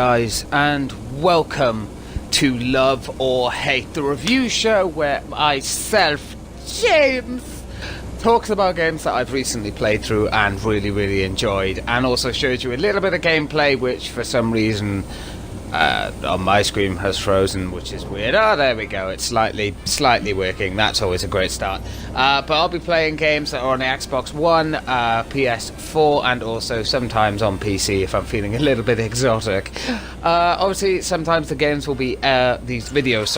guys, and welcome to Love or Hate, the review show where myself, James, talks about games that I've recently played through and really enjoyed, and also shows you a little bit of gameplay which for some reason on my screen has frozen, which is weird. Oh, there we go. It's slightly working. That's always a great start. But I'll be playing games that are on the Xbox One, PS4, and also sometimes on PC if I'm feeling a little bit exotic. Obviously, sometimes the games will be these videos,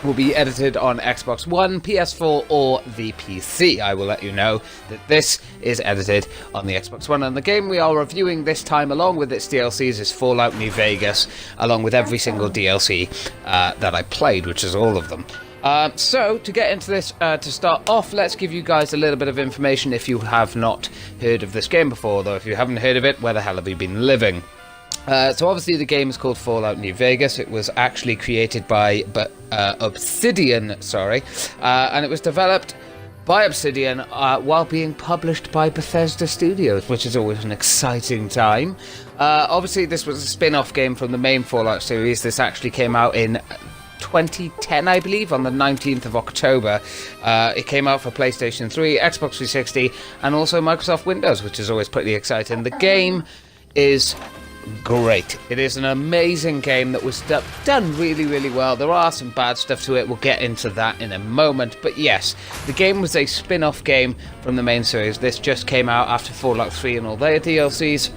will be edited on Xbox One, PS4, or the PC. I will let you know that this is edited on the Xbox One, and the game we are reviewing this time, along with its DLCs, is Fallout New Vegas, along with every single DLC that I played, which is all of them. So, to get into this, to start off, let's give you guys a little bit of information if you have not heard of this game before, though if you haven't heard of it, where the hell have you been living? So obviously the game is called Fallout New Vegas. It was actually created by Obsidian, and it was developed by Obsidian while being published by Bethesda Studios, which is always an exciting time. Obviously this was a spin-off game from the main Fallout series. This actually came out in 2010, I believe, on the 19th of October. It came out for PlayStation 3, Xbox 360, and also Microsoft Windows, which is always pretty exciting. The game is great. It is an amazing game that was done really well. There are some bad stuff to it. We'll get into that in a moment. But yes, the game was a spin-off game from the main series. This just came out after Fallout 3 and all their DLCs.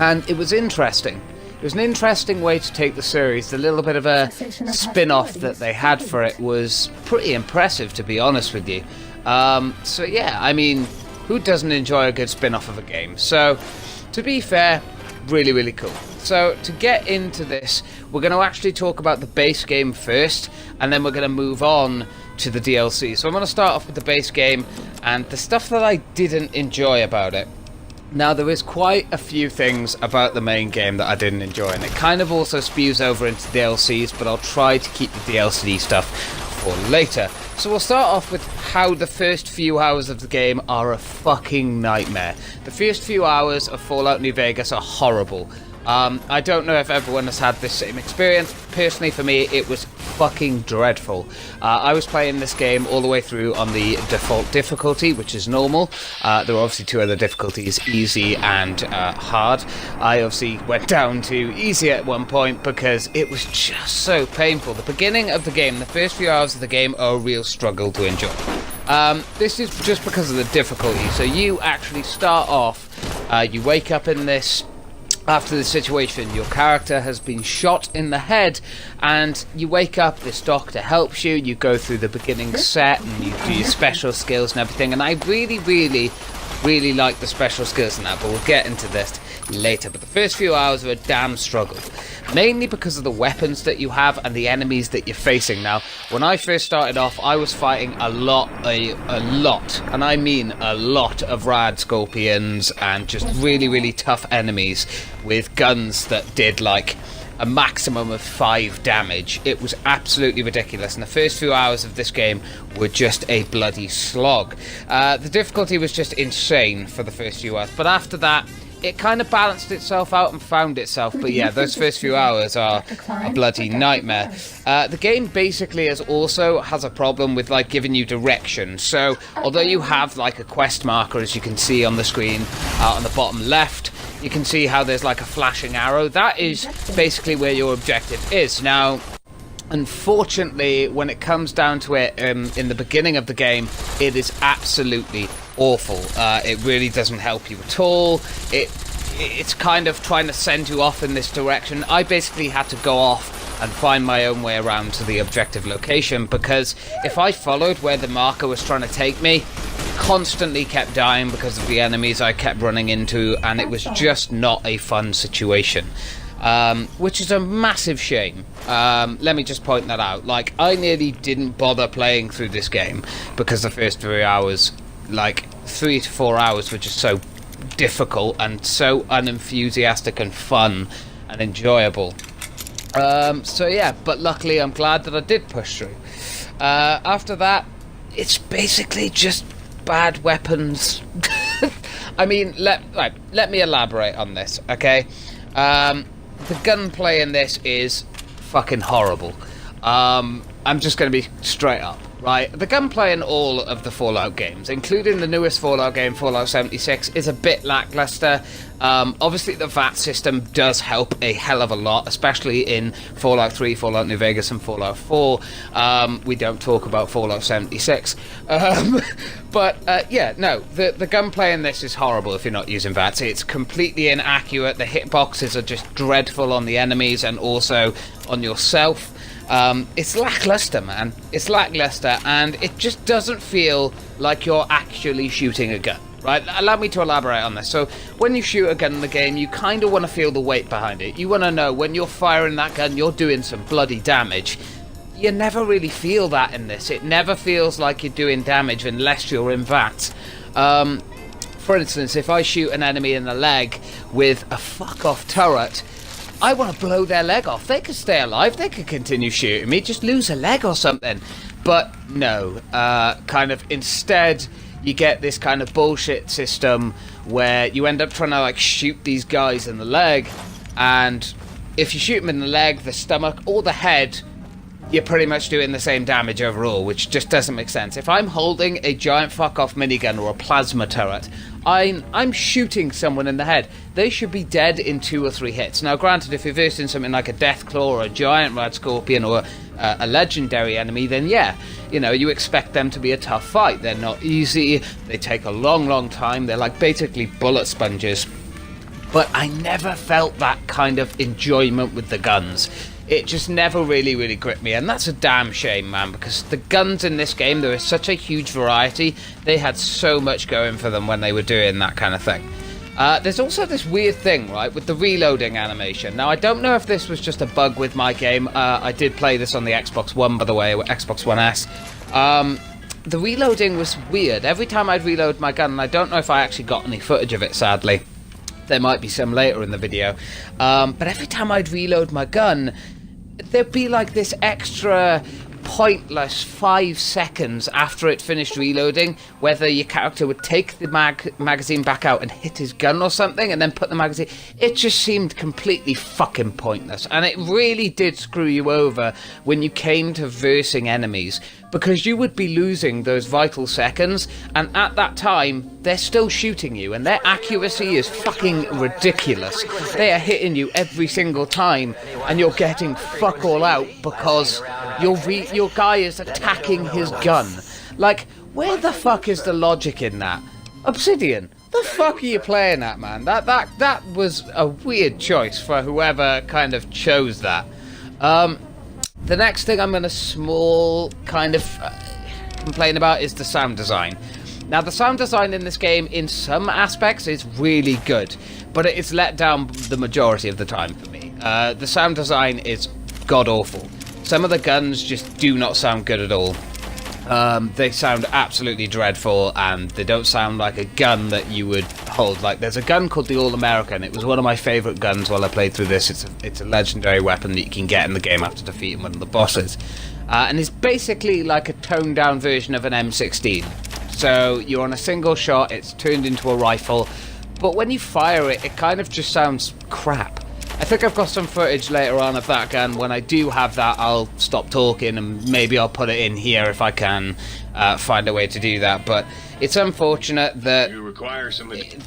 And it was interesting. It was an interesting way to take the series. The little bit of a spin-off that they had for it was pretty impressive, to be honest with you. So yeah, I mean, who doesn't enjoy a good spin-off of a game? So, to be fair, really cool. So to get into this, we're going to actually talk about the base game first, and then we're going to move on to the DLC. So I'm going to start off with the base game and the stuff that I didn't enjoy about it. Now, there is quite a few things about the main game that I didn't enjoy, and it kind of also spews over into DLCs, but I'll try to keep the DLC stuff for later. So we'll start off with how the first few hours of the game are a fucking nightmare. The first few hours of Fallout New Vegas are horrible. I don't know if everyone has had this same experience. Personally, for me, it was fucking dreadful. I was playing this game all the way through on the default difficulty, which is normal. There are obviously two other difficulties, easy and hard. I obviously went down to easy at one point because it was just so painful. The beginning of the game, the first few hours of the game, are a real struggle to enjoy. This is just because of the difficulty. So you actually start off, you wake up in this. After the situation, your character has been shot in the head, and you wake up, this doctor helps you, you go through the beginning set, and you do your special skills and everything, and I really like the special skills in that, but we'll get into this later. But the first few hours are a damn struggle, mainly because of the weapons that you have and the enemies that you're facing. Now, when I first started off, I was fighting a lot, and I mean a lot of rad scorpions and just really tough enemies with guns that did like a maximum of 5 damage. It was absolutely ridiculous, and the first few hours of this game were just a bloody slog. The difficulty was just insane for the first few hours, but after that, it kind of balanced itself out and found itself. But yeah, those first few hours are a bloody nightmare. The game basically has a problem with like giving you direction. So although you have like a quest marker, as you can see on the screen on the bottom left, you can see how there's like a flashing arrow. That is basically where your objective is. Now, unfortunately, when it comes down to it, in the beginning of the game, it is absolutely awful. It really doesn't help you at all. It's kind of trying to send you off in this direction. I basically had to go off and find my own way around to the objective location, because if I followed where the marker was trying to take me, constantly kept dying because of the enemies I kept running into, and it was just not a fun situation. Which is a massive shame. Let me just point that out. Like, I nearly didn't bother playing through this game because the first 3 hours, like 3 to 4 hours, were just so difficult and so unenthusiastic and fun and enjoyable. So yeah, but luckily I'm glad that I did push through. After that, it's basically just bad weapons. I mean, let me elaborate on this, okay? the gunplay in this is fucking horrible. I'm just going to be straight up, right? The gunplay in all of the Fallout games, including the newest Fallout game, Fallout 76, is a bit lackluster. Obviously, the VAT system does help a hell of a lot, especially in Fallout 3, Fallout New Vegas, and Fallout 4. We don't talk about Fallout 76. Yeah, no, the gunplay in this is horrible if you're not using VATs. It's completely inaccurate. The hitboxes are just dreadful on the enemies and also on yourself. It's lackluster, man. It's lackluster, and it just doesn't feel like you're actually shooting a gun, right? Allow me to elaborate on this. So, when you shoot a gun in the game, you kind of want to feel the weight behind it. You want to know when you're firing that gun, you're doing some bloody damage. You never really feel that in this. It never feels like you're doing damage unless you're in VAT. For instance, if I shoot an enemy in the leg with a fuck-off turret, I want to blow their leg off. They could stay alive. They could continue shooting me. Just lose a leg or something. But no. Kind of instead, you get this kind of bullshit system where you end up trying to like shoot these guys in the leg. And if you shoot them in the leg, the stomach, or the head, you're pretty much doing the same damage overall, which just doesn't make sense. If I'm holding a giant fuck-off minigun or a plasma turret, I'm shooting someone in the head. They should be dead in 2 or 3 hits. Now, granted, if you're versing something like a Deathclaw or a giant Red Scorpion or a legendary enemy, then yeah, you know, you expect them to be a tough fight. They're not easy. They take a long, long time. They're like basically bullet sponges. But I never felt that kind of enjoyment with the guns. It just never really gripped me, and that's a damn shame, man, because the guns in this game, there is such a huge variety. They had so much going for them when they were doing that kind of thing. There's also this weird thing, right, with the reloading animation. Now, I don't know if this was just a bug with my game. I did play this on the Xbox One, by the way, Xbox One S. The reloading was weird. Every time I'd reload my gun, and I don't know if I actually got any footage of it, sadly. There might be some later in the video. But every time I'd reload my gun, there'd be like this extra pointless 5 seconds after it finished reloading, whether your character would take the magazine back out and hit his gun or something and then put the magazine. It just seemed completely fucking pointless, and it really did screw you over when you came to versing enemies, because you would be losing those vital seconds, and at that time they're still shooting you, and their accuracy is fucking ridiculous. They are hitting you every single time, and you're getting fuck all out because your guy is attacking his gun. Like, where the fuck is the logic in that? Obsidian, the fuck are you playing at, man? That was a weird choice for whoever kind of chose that. The next thing I'm going to small kind of complain about is the sound design. Now, the sound design in this game, in some aspects, is really good, but it is let down the majority of the time for me. The sound design is god-awful. Some of the guns just do not sound good at all. They sound absolutely dreadful, and they don't sound like a gun that you would hold. Like, there's a gun called the All-American. It was one of my favourite guns while I played through this. It's a legendary weapon that you can get in the game after defeating one of the bosses. And it's basically like a toned-down version of an M16. So you're on a single shot, it's turned into a rifle, but when you fire it, it kind of just sounds crap. I think I've got some footage later on of that gun. When I do have that, I'll stop talking and maybe I'll put it in here if I can find a way to do that. But it's unfortunate that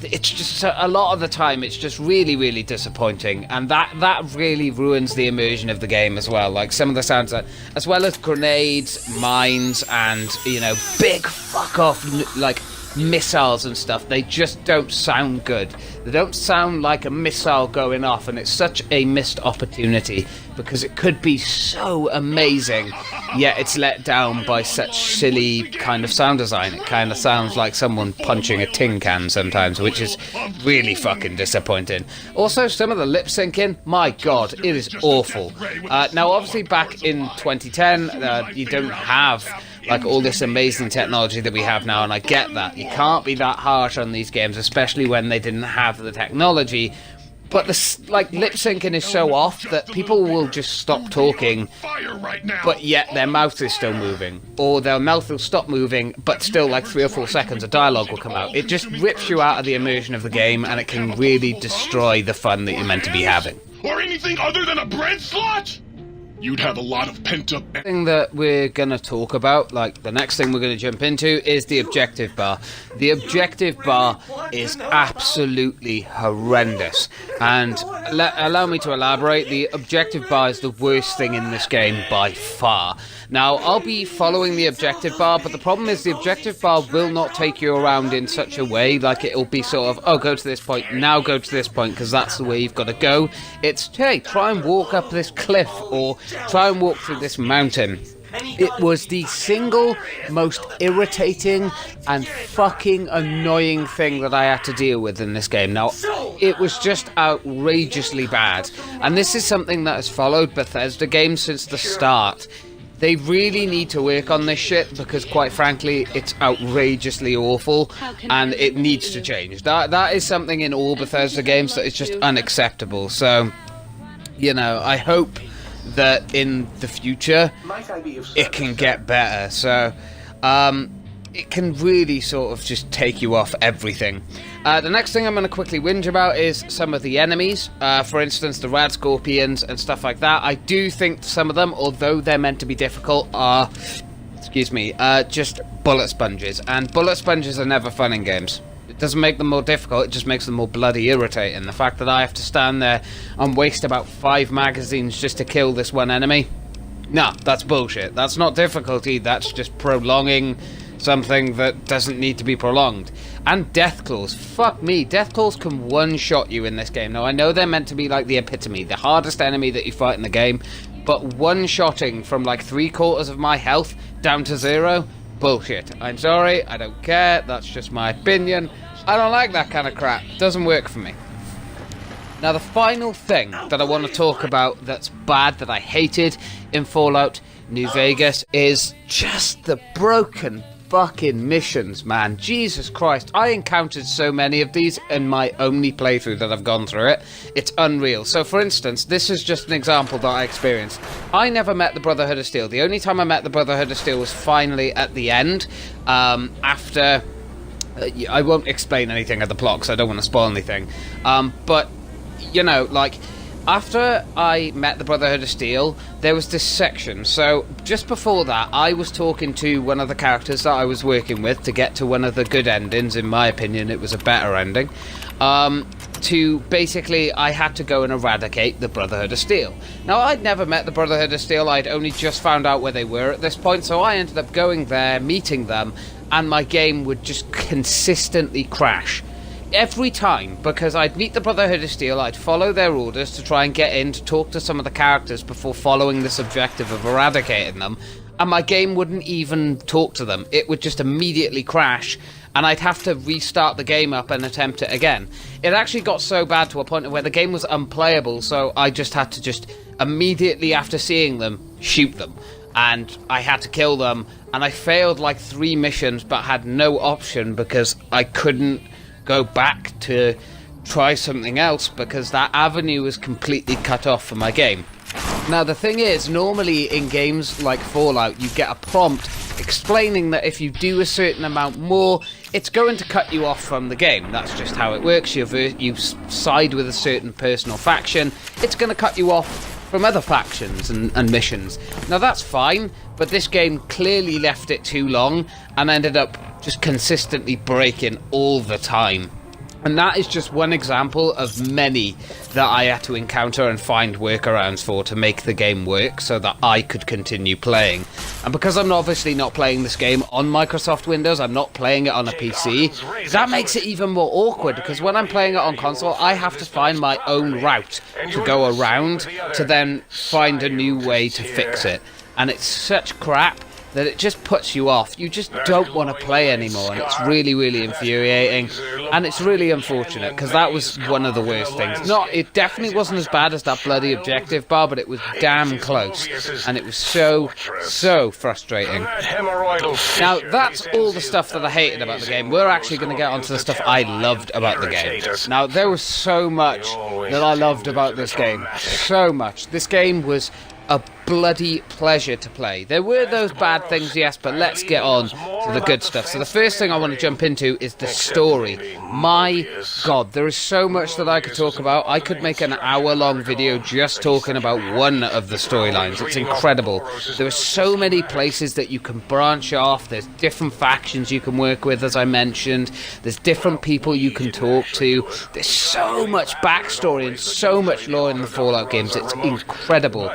it's just a lot of the time it's just really disappointing, and that really ruins the immersion of the game as well. Like, some of the sounds, as well as grenades, mines, and, you know, big fuck off like missiles and stuff, they just don't sound good. They don't sound like a missile going off, and it's such a missed opportunity because it could be so amazing, yet it's let down by such silly kind of sound design. It kind of sounds like someone punching a tin can sometimes, which is really fucking disappointing. Also, some of the lip syncing, my god, it is awful. Now, obviously, back in 2010, you don't have like all this amazing technology that we have now, and I get that. You can't be that harsh on these games, especially when they didn't have the technology. But the like lip syncing is so off that people will just stop talking, but yet their mouth is still moving, or their mouth will stop moving, but still like 3 or 4 seconds of dialogue will come out. It just rips you out of the immersion of the game, and it can really destroy the fun that you're meant to be having. or anything other than a bread slot, you'd have a lot of pent-up... Thing that we're gonna talk about, like the next thing we're gonna jump into, is the objective bar. The objective bar is absolutely horrendous, and allow me to elaborate. The objective bar is the worst thing in this game by far. Now, I'll be following the objective bar, but the problem is the objective bar will not take you around in such a way, like it'll be sort of, oh, go to this point, now go to this point, because that's the way you've got to go. It's, hey, try and walk up this cliff, or try and walk through this mountain. It was the single most irritating and fucking annoying thing that I had to deal with in this game. Now, it was just outrageously bad, and this is something that has followed Bethesda games since the start. They really need to work on this shit, because quite frankly, it's outrageously awful, and it needs to change. That is something in all Bethesda games that is just unacceptable. So, you know, I hope that in the future it can get better. So, it can really sort of just take you off everything. The next thing I'm going to quickly whinge about is some of the enemies. For instance, the rad scorpions and stuff like that. I do think some of them, although they're meant to be difficult, are, just bullet sponges. And bullet sponges are never fun in games. It doesn't make them more difficult, it just makes them more bloody irritating. The fact that I have to stand there and waste about 5 magazines just to kill this one enemy, nah, that's bullshit. That's not difficulty, that's just prolonging something that doesn't need to be prolonged. And death claws, fuck me, death claws can one-shot you in this game. Now, I know they're meant to be like the epitome, the hardest enemy that you fight in the game, but one-shotting from like 3/4 of my health down to 0, bullshit. I'm sorry, I don't care, that's just my opinion. I don't like that kind of crap, it doesn't work for me. Now, the final thing that I want to talk about that's bad, that I hated in Fallout New Vegas, is just the broken fucking missions, man. Jesus Christ, I encountered so many of these in my only playthrough that I've gone through it. It's unreal. So, for instance, this is just an example that I experienced. I never met the Brotherhood of Steel. The only time I met the Brotherhood of Steel was finally at the end, after... I won't explain anything of the plot, because I don't want to spoil anything. But, you know, like... After I met the Brotherhood of Steel, there was this section. So, just before that, I was talking to one of the characters that I was working with to get to one of the good endings. In my opinion, it was a better ending. Basically, I had to go and eradicate the Brotherhood of Steel. Now, I'd never met the Brotherhood of Steel. I'd only just found out where they were at this point. So, I ended up going there, meeting them, and my game would just consistently crash. Every time, because I'd meet the Brotherhood of Steel, I'd follow their orders to try and get in to talk to some of the characters before following this objective of eradicating them, and my game wouldn't even talk to them. It would just immediately crash, and I'd have to restart the game up and attempt it again. It actually got so bad to a point where the game was unplayable, so I just had to just immediately after seeing them, shoot them. And I had to kill them, and I failed like 3 missions, but had no option because I couldn't go back to try something else because that avenue was completely cut off for my game. Now, the thing is, normally in games like Fallout, you get a prompt explaining that if you do a certain amount more, it's going to cut you off from the game. That's just how it works. You side with a certain person or faction, it's going to cut you off from other factions and missions. Now, that's fine, but this game clearly left it too long and ended up just consistently breaking all the time. And that is just one example of many that I had to encounter and find workarounds for to make the game work so that I could continue playing. And because I'm obviously not playing this game on Microsoft Windows, I'm not playing it on a PC, that makes it even more awkward because when I'm playing it on console, I have to find my own route to go around to then find a new way to fix it. And it's such crap that it just puts you off. You just don't want to play anymore, and it's really, really infuriating, and it's really unfortunate, because that was one of the worst things. It definitely wasn't as bad as that bloody objective bar, but it was damn close, and it was so frustrating. Now, that's all the stuff that I hated about the game. We're actually going to get onto the stuff I loved about the game. Now, there was so much that I loved about this game. So much. This game was a bloody pleasure to play. There were those bad things, yes, but let's get on to the good stuff. So the first thing I want to jump into is the story. My God, there is so much that I could talk about. I could make an hour-long video just talking about one of the storylines. It's incredible. There are so many places that you can branch off. There's different factions you can work with, as I mentioned. There's different people you can talk to. There's so much backstory and so much lore in the Fallout games. It's incredible.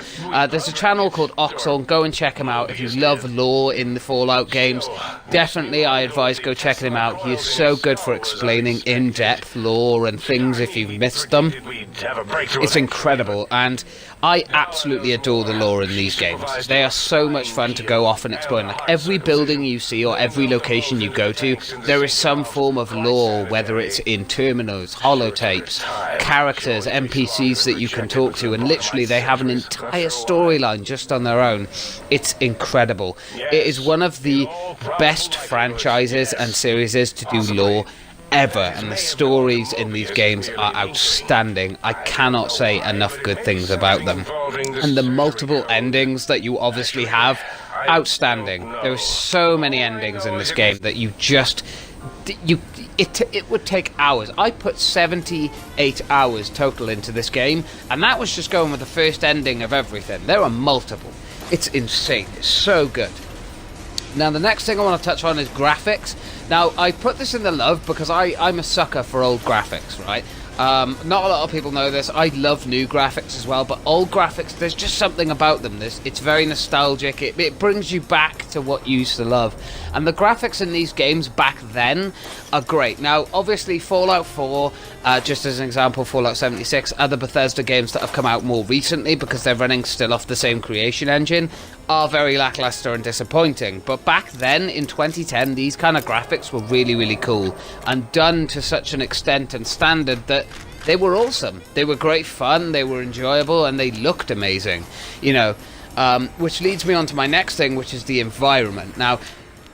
There's a channel called Oxhorn. Go and check him out if you love lore in the Fallout games. Definitely, I advise go checking him out. He is so good for explaining in-depth lore and things if you've missed them. It's incredible, and I absolutely adore the lore in these games. They are so much fun to go off and explore. Like every building you see or every location you go to, there is some form of lore, whether it's in terminals, holotapes, characters, NPCs that you can talk to, and literally they have an entire storyline just on their own. It's incredible. It is one of the best franchises and series to do lore ever, and the stories in these games are outstanding. I cannot say enough good things about them. And the multiple endings that you obviously have, outstanding. There are so many endings in this game that you just... It would take hours. I put 78 hours total into this game, and that was just going with the first ending of everything. There are multiple. It's insane. It's so good. Now, the next thing I want to touch on is graphics. Now, I put this in the love because I'm a sucker for old graphics, right? Not a lot of people know this. I love new graphics as well, but old graphics, there's just something about them. It's very nostalgic. It brings you back to what you used to love. And the graphics in these games back then are great. Now, obviously, Fallout 4, just as an example, Fallout 76, other Bethesda games that have come out more recently because they're running still off the same creation engine, are very lackluster and disappointing. But back then, in 2010, these kind of graphics were really, really cool and done to such an extent and standard that they were awesome. They were great fun, they were enjoyable, and they looked amazing, you know. Which leads me on to my next thing, which is the environment. Now,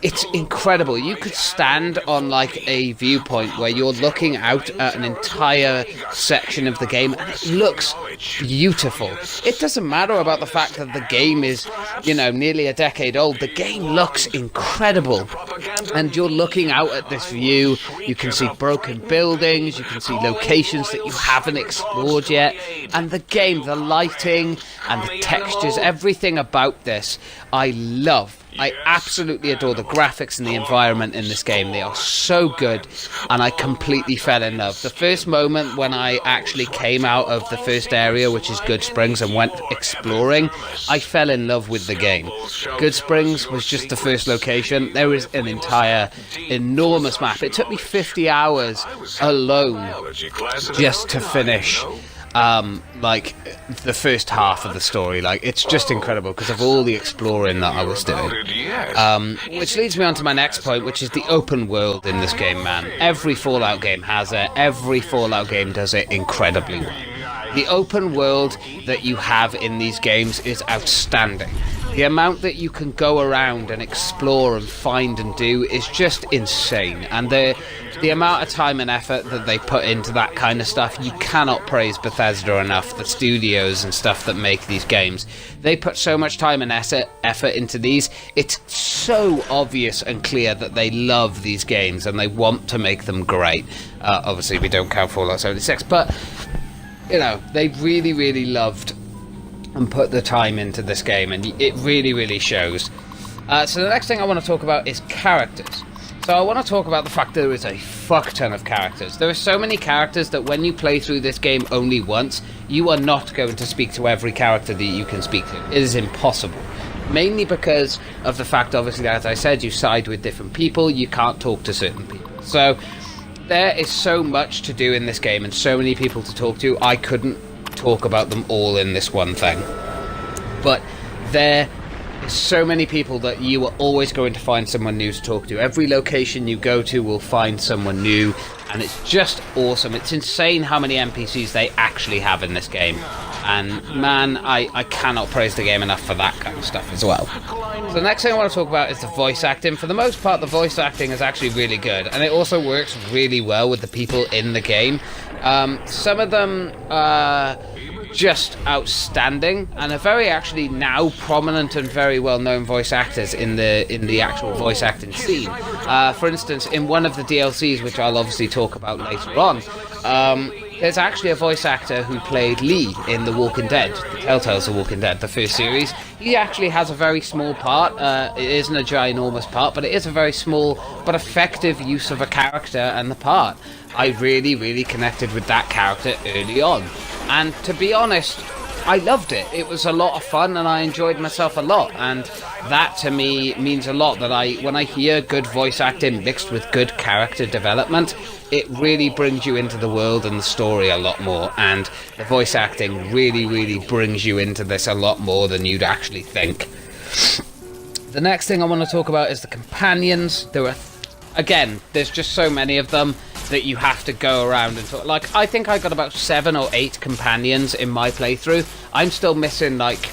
it's incredible. You could stand on like a viewpoint where you're looking out at an entire section of the game and it looks beautiful. It doesn't matter about the fact that the game is, you know, nearly a decade old. The game looks incredible. And you're looking out at this view. You can see broken buildings. You can see locations that you haven't explored yet. And the game, the lighting and the textures, everything about this, I love. I absolutely adore the graphics and the environment in this game. They are so good, and I completely fell in love. The first moment when I actually came out of the first area, which is Good Springs, and went exploring, I fell in love with the game. Good Springs was just the first location. There is an entire enormous map. It took me 50 hours alone just to finish like the first half of the story. Like, it's just incredible because of all the exploring that I was doing. Which leads me on to my next point, which is the open world in this game, man. Every Fallout game has it. Every Fallout game does it incredibly well. The open world that you have in these games is outstanding. The amount that you can go around and explore and find and do is just insane. And the amount of time and effort that they put into that kind of stuff, you cannot praise Bethesda enough, the studios and stuff that make these games. They put so much time and effort into these. It's so obvious and clear that they love these games and they want to make them great. Obviously, we don't count Fallout 76, but, you know, they really, really loved and put the time into this game, and it really, really shows. So the next thing I want to talk about is characters. So I want to talk about the fact that there is a fuck ton of characters. There are so many characters that when you play through this game only once, you are not going to speak to every character that you can speak to. It is impossible. Mainly because of the fact, obviously, as I said, you side with different people, you can't talk to certain people. So there is so much to do in this game and so many people to talk to, I couldn't talk about them all in this one thing. But there is so many people that you are always going to find someone new to talk to. Every location you go to will find someone new, and it's just awesome. It's insane how many NPCs they actually have in this game. And man, I cannot praise the game enough for that kind of stuff as well. So the next thing I want to talk about is the voice acting. For the most part, the voice acting is actually really good, and it also works really well with the people in the game. Some of them just outstanding, and are very actually now prominent and very well known voice actors in the actual voice acting scene. For instance, in one of the DLCs, which I'll obviously talk about later on, there's actually a voice actor who played Lee in The Walking Dead, the Telltale's The Walking Dead, the first series. He actually has a very small part. It isn't a ginormous part, but it is a very small but effective use of a character and the part. I really, really connected with that character early on. And to be honest, I loved it. It was a lot of fun and I enjoyed myself a lot. And that to me means a lot, that when I hear good voice acting mixed with good character development, it really brings you into the world and the story a lot more. And the voice acting really, really brings you into this a lot more than you'd actually think. The next thing I want to talk about is the companions. There's just so many of them that you have to go around and talk. Like, I think I got about 7 or 8 companions in my playthrough. I'm still missing, like,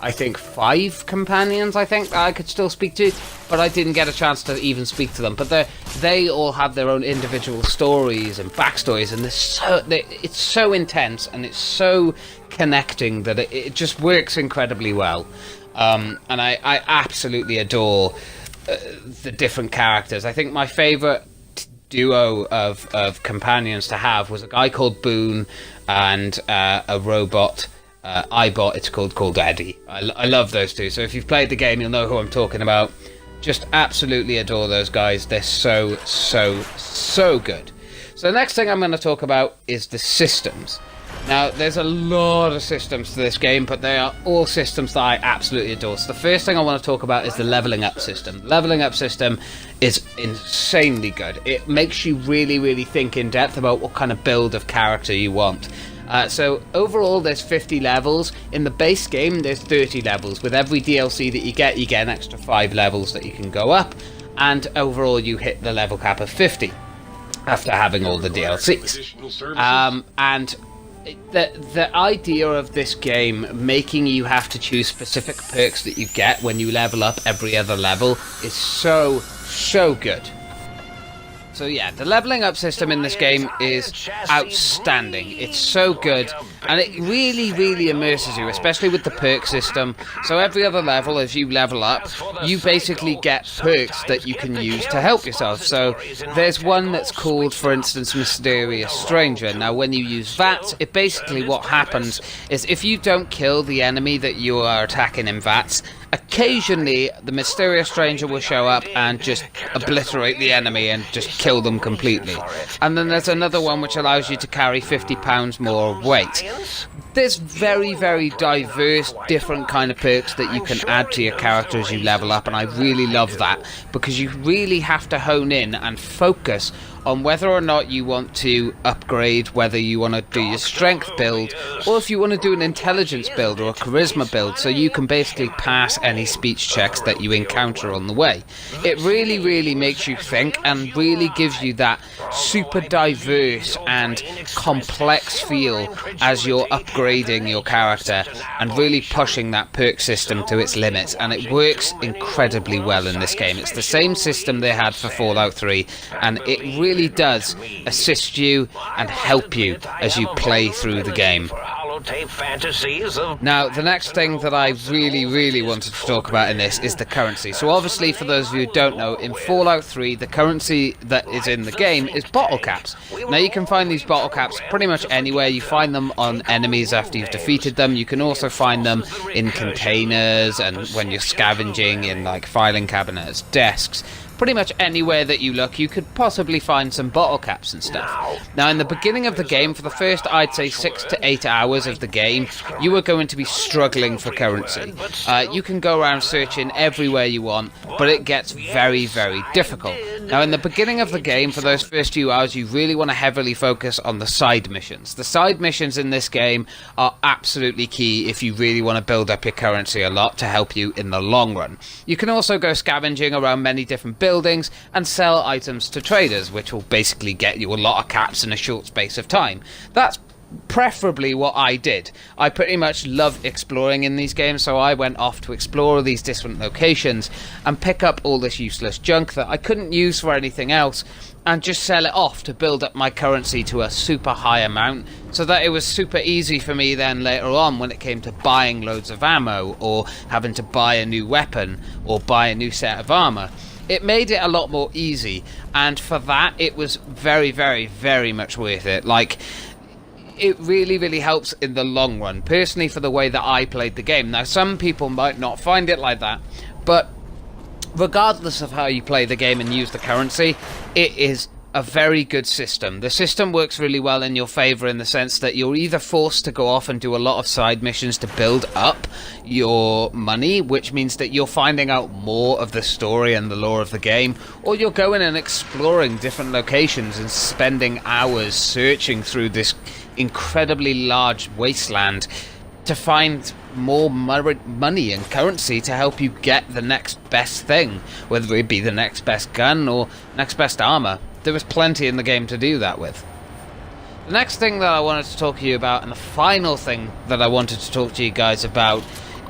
I think 5 companions, I think, I could still speak to, but I didn't get a chance to even speak to them. But they all have their own individual stories and backstories, and it's so intense and it's so connecting that it just works incredibly well. And I absolutely adore the different characters. I think my favourite duo of companions to have was a guy called Boone and a robot, iBot, it's called Eddie. I love those two. So if you've played the game, you'll know who I'm talking about. Just absolutely adore those guys. They're so good. So the next thing I'm going to talk about is the systems. Now, there's a lot of systems to this game, but they are all systems that I absolutely adore. So the first thing I want to talk about is the leveling up system. The leveling up system is insanely good. It makes you really, really think in depth about what kind of build of character you want. So overall, there's 50 levels. In the base game, there's 30 levels. With every DLC that you get an extra 5 levels that you can go up. And overall, you hit the level cap of 50 after having all the DLCs. And the idea of this game making you have to choose specific perks that you get when you level up every other level is so good. So yeah, the leveling up system in this game is outstanding. It's so good, and it really, really immerses you, especially with the perk system. So every other level, as you level up, you basically get perks that you can use to help yourself. So there's one that's called, for instance, Mysterious Stranger. Now, when you use VATS, it basically what happens is if you don't kill the enemy that you are attacking in VATS, occasionally the Mysterious Stranger will show up and just obliterate the enemy and just kill them completely. And then there's another one which allows you to carry 50 pounds more weight. There's very, very diverse, different kind of perks that you can add to your character as you level up, and I really love that, because you really have to hone in and focus on whether or not you want to upgrade, whether you want to do your strength build, or if you want to do an intelligence build or a charisma build, so you can basically pass any speech checks that you encounter on the way. It really, really makes you think and really gives you that super diverse and complex feel as you're upgrading your character and really pushing that perk system to its limits, and it works incredibly well in this game. It's the same system they had for Fallout 3, and it really does assist you and help you as you play through the game. Now, the next thing that I really, really wanted to talk about in this is the currency. So obviously, for those of you who don't know, in Fallout 3, the currency that is in the game is bottle caps. Now, you can find these bottle caps pretty much anywhere. You find them on enemies after you've defeated them. You can also find them in containers and when you're scavenging in, like, filing cabinets, desks. Pretty much anywhere that you look, you could possibly find some bottle caps and stuff. Now, in the beginning of the game, for the first, I'd say, 6 to 8 hours of the game, you are going to be struggling for currency. You can go around searching everywhere you want, but it gets very, very difficult. Now, in the beginning of the game, for those first few hours, you really want to heavily focus on the side missions. The side missions in this game are absolutely key if you really want to build up your currency a lot to help you in the long run. You can also go scavenging around many different buildings and sell items to traders, which will basically get you a lot of caps in a short space of time. That's preferably what I did. I pretty much love exploring in these games, so I went off to explore these different locations and pick up all this useless junk that I couldn't use for anything else, and just sell it off to build up my currency to a super high amount, so that it was super easy for me then later on when it came to buying loads of ammo, or having to buy a new weapon, or buy a new set of armor. It made it a lot more easy, and for that it was very, very, very much worth it. Like, it really, really helps in the long run, personally, for the way that I played the game. Now, some people might not find it like that, but regardless of how you play the game and use the currency, it is a very good system. The system works really well in your favour in the sense that you're either forced to go off and do a lot of side missions to build up your money, which means that you're finding out more of the story and the lore of the game, or you're going and exploring different locations and spending hours searching through this incredibly large wasteland to find more money and currency to help you get the next best thing, whether it be the next best gun or next best armor. There was plenty in the game to do that with. The next thing that I wanted to talk to you about, and the final thing that I wanted to talk to you guys about,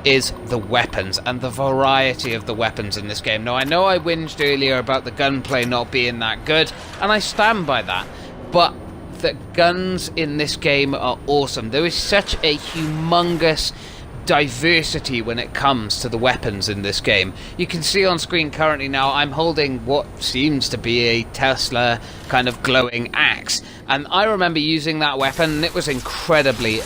is the weapons and the variety of the weapons in this game. Now, I know I whinged earlier about the gunplay not being that good, and I stand by that, but the guns in this game are awesome. There is such a humongous diversity when it comes to the weapons in this game. You can see on screen currently now I'm holding what seems to be a Tesla kind of glowing axe, and I remember using that weapon and it was incredibly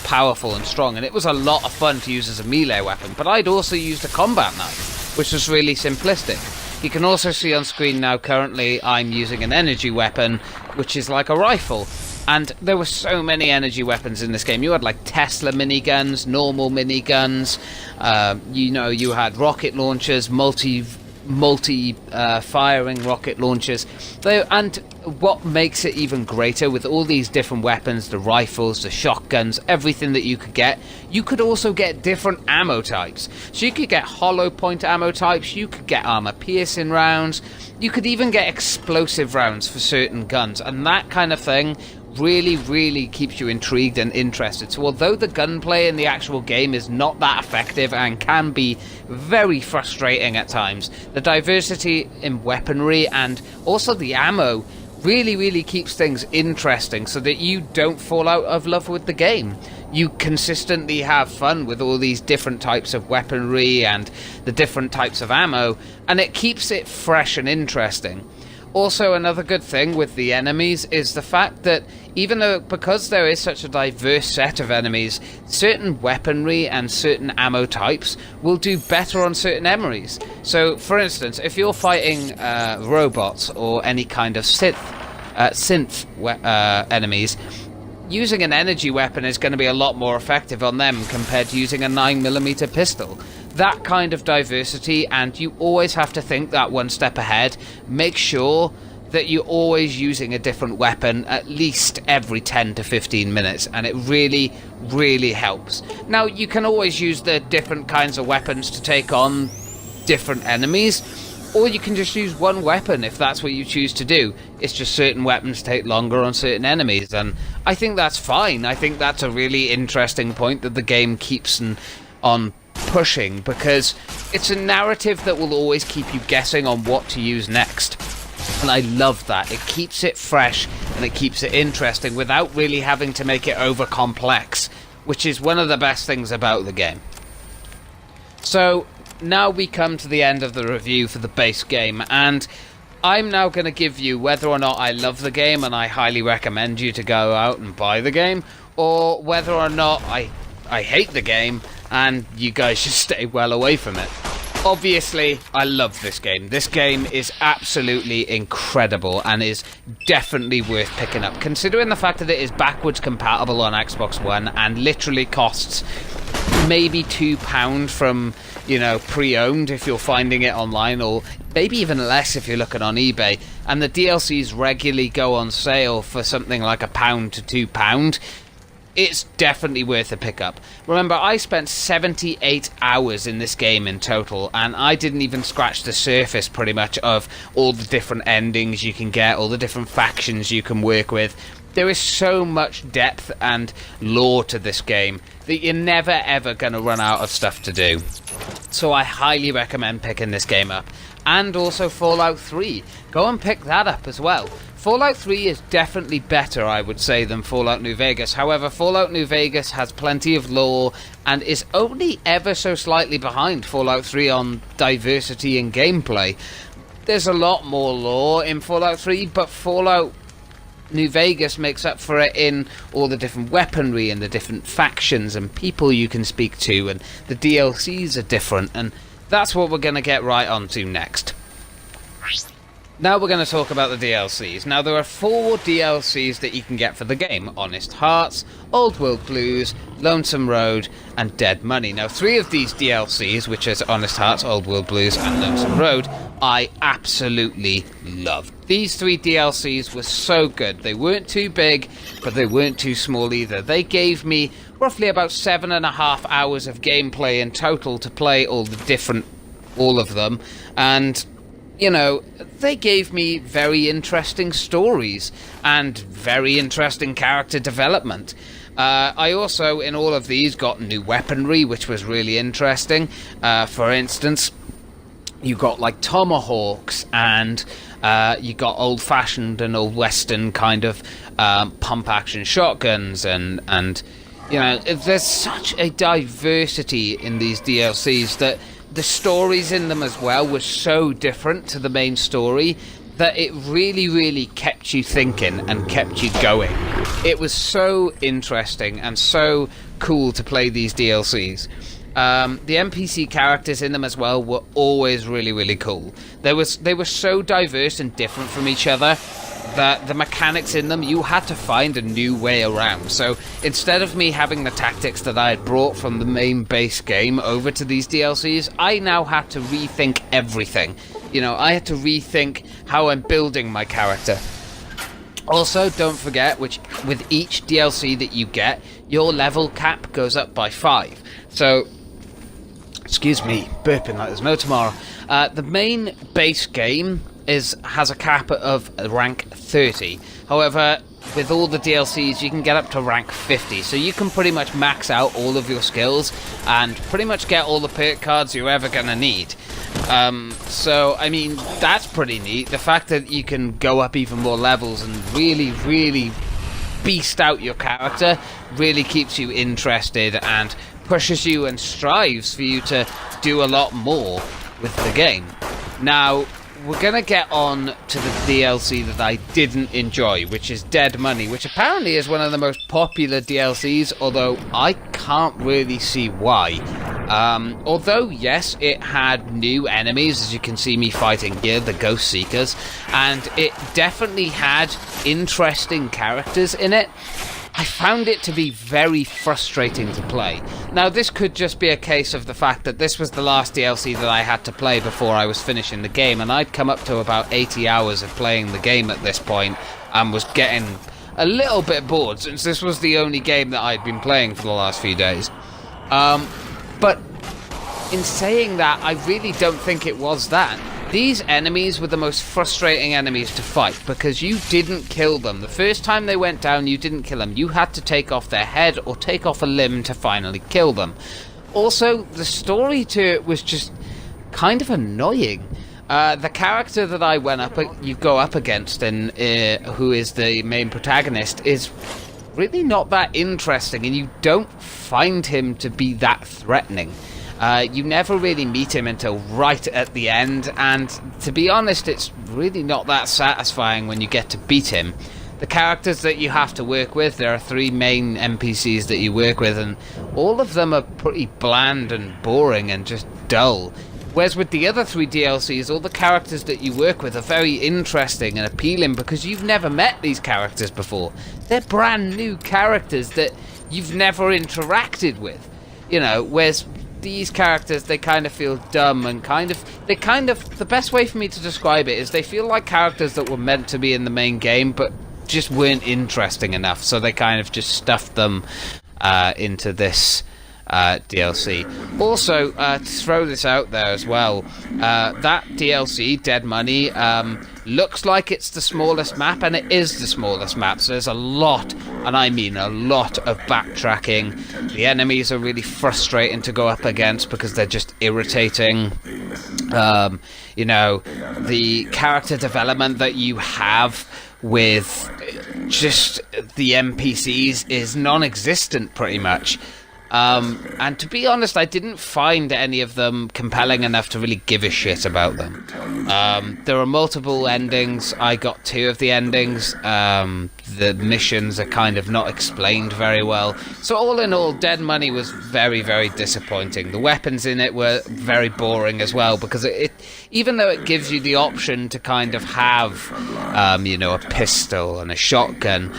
powerful and strong, and it was a lot of fun to use as a melee weapon. But I'd also used a combat knife, which was really simplistic. You can also see on screen now currently I'm using an energy weapon, which is like a rifle. And there were so many energy weapons in this game. You had like Tesla miniguns, normal miniguns, you had rocket launchers, multi-firing rocket launchers. And what makes it even greater with all these different weapons, the rifles, the shotguns, everything that you could also get different ammo types. So you could get hollow point ammo types, you could get armor piercing rounds, you could even get explosive rounds for certain guns, and that kind of thing really, really keeps you intrigued and interested. So although the gunplay in the actual game is not that effective and can be very frustrating at times, the diversity in weaponry and also the ammo really, really keeps things interesting so that you don't fall out of love with the game. You consistently have fun with all these different types of weaponry and the different types of ammo, and it keeps it fresh and interesting. Also, another good thing with the enemies is the fact that because there is such a diverse set of enemies, certain weaponry and certain ammo types will do better on certain enemies. So, for instance, if you're fighting robots or any kind of synth enemies, using an energy weapon is going to be a lot more effective on them compared to using a 9mm pistol. That kind of diversity, and you always have to think that one step ahead. Make sure that you're always using a different weapon at least every 10 to 15 minutes, and it really, really helps. Now, you can always use the different kinds of weapons to take on different enemies, or you can just use one weapon if that's what you choose to do. It's just certain weapons take longer on certain enemies, and I think that's fine. I think that's a really interesting point that the game keeps on pushing, because it's a narrative that will always keep you guessing on what to use next. And I love that. It keeps it fresh and it keeps it interesting without really having to make it over complex, which is one of the best things about the game. So now we come to the end of the review for the base game, and I'm now going to give you whether or not I love the game and I highly recommend you to go out and buy the game, or whether or not I hate the game and you guys should stay well away from it. Obviously, I love this game. This game is absolutely incredible and is definitely worth picking up, considering the fact that it is backwards compatible on Xbox One and literally costs maybe £2 from, pre-owned if you're finding it online, or maybe even less if you're looking on eBay. And the DLCs regularly go on sale for something like £1 to £2. It's definitely worth a pickup. Remember, I spent 78 hours in this game in total, and I didn't even scratch the surface pretty much of all the different endings you can get, all the different factions you can work with. There is so much depth and lore to this game that you're never ever going to run out of stuff to do. So I highly recommend picking this game up. And also Fallout 3. Go and pick that up as well. Fallout 3 is definitely better, I would say, than Fallout New Vegas. However, Fallout New Vegas has plenty of lore and is only ever so slightly behind Fallout 3 on diversity and gameplay. There's a lot more lore in Fallout 3, but Fallout New Vegas makes up for it in all the different weaponry and the different factions and people you can speak to, and the DLCs are different, and that's what we're going to get right onto next. Now we're going to talk about the DLCs. Now there are 4 DLCs that you can get for the game. Honest Hearts, Old World Blues, Lonesome Road, and Dead Money. Now 3 of these DLCs, which is Honest Hearts, Old World Blues, and Lonesome Road, I absolutely loved. These 3 DLCs were so good. They weren't too big, but they weren't too small either. They gave me roughly about 7.5 hours of gameplay in total to play all of them, and you know, they gave me very interesting stories and very interesting character development. I also, in all of these, got new weaponry, which was really interesting. For instance, you got like tomahawks, and you got old-fashioned and old-western kind of pump-action shotguns, and you know, there's such a diversity in these DLCs that the stories in them as well were so different to the main story that it really, really kept you thinking and kept you going. It was so interesting and so cool to play these DLCs. The NPC characters in them as well were always really, really cool. They were so diverse and different from each other that the mechanics in them, you had to find a new way around. So instead of me having the tactics that I had brought from the main base game over to these DLCs, I now had to rethink everything. You know, I had to rethink how I'm building my character. Also, don't forget, with each DLC that you get, your level cap goes up by 5. So, excuse me, burping like there's no tomorrow. The main base game has a cap of rank 30. However, with all the DLCs, you can get up to rank 50. So you can pretty much max out all of your skills and pretty much get all the perk cards you're ever going to need. So, I mean, that's pretty neat. The fact that you can go up even more levels and really, really beast out your character really keeps you interested and pushes you and strives for you to do a lot more with the game. Now, we're going to get on to the DLC that I didn't enjoy, which is Dead Money, which apparently is one of the most popular DLCs, although I can't really see why. Although, yes, it had new enemies, as you can see me fighting here, the Ghost Seekers, and it definitely had interesting characters in it. I found it to be very frustrating to play. Now, this could just be a case of the fact that this was the last DLC that I had to play before I was finishing the game, and I'd come up to about 80 hours of playing the game at this point and was getting a little bit bored since this was the only game that I'd been playing for the last few days. But in saying that, I really don't think it was that. These enemies were the most frustrating enemies to fight because you didn't kill them. The first time they went down, you didn't kill them. You had to take off their head or take off a limb to finally kill them. Also, the story to it was just kind of annoying. The character that you go up against, and who is the main protagonist, is really not that interesting, and you don't find him to be that threatening. You never really meet him until right at the end, and to be honest, it's really not that satisfying when you get to beat him. The characters that you have to work with, there are 3 main NPCs that you work with, and all of them are pretty bland and boring and just dull. Whereas with the other 3 DLCs, all the characters that you work with are very interesting and appealing because you've never met these characters before. They're brand new characters that you've never interacted with. You know, whereas these characters, they kind of feel dumb and the best way for me to describe it is they feel like characters that were meant to be in the main game but just weren't interesting enough, so they kind of just stuffed them into this DLC. Also, to throw this out there as well, that DLC, Dead Money, looks like it's the smallest map, and it is the smallest map, so there's a lot, and I mean a lot, of backtracking. The enemies are really frustrating to go up against because they're just irritating. You know, the character development that you have with just the NPCs is non-existent pretty much. And to be honest, I didn't find any of them compelling enough to really give a shit about them. There are multiple endings. I got 2 of the endings. The missions are kind of not explained very well. So all in all, Dead Money was very, very disappointing. The weapons in it were very boring as well, because it even though it gives you the option to kind of have, you know, a pistol and a shotgun,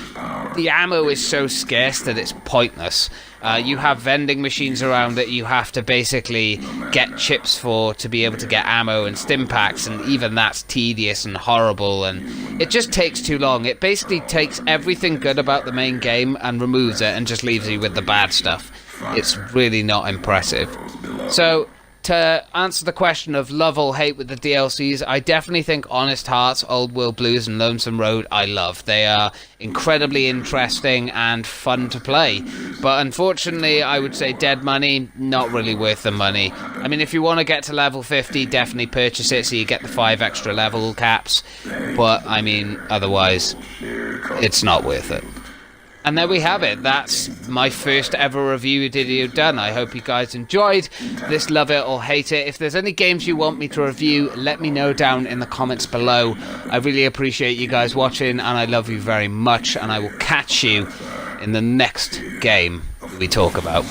the ammo is so scarce that it's pointless. You have vending machines around that you have to basically get chips for to be able to get ammo and stim packs, and even that's tedious and horrible, and it just takes too long. It basically takes everything good about the main game and removes it and just leaves you with the bad stuff. It's really not impressive. So, to answer the question of love or hate with the DLCs, I definitely think Honest Hearts, Old World Blues, and Lonesome Road I love. They are incredibly interesting and fun to play. But unfortunately, I would say Dead Money, not really worth the money. I mean, if you want to get to level 50, definitely purchase it so you get the 5 extra level caps. But, I mean, otherwise, it's not worth it. And there we have it. That's my first ever review video done. I hope you guys enjoyed this love it or hate it. If there's any games you want me to review, let me know down in the comments below. I really appreciate you guys watching, and I love you very much, and I will catch you in the next game we talk about.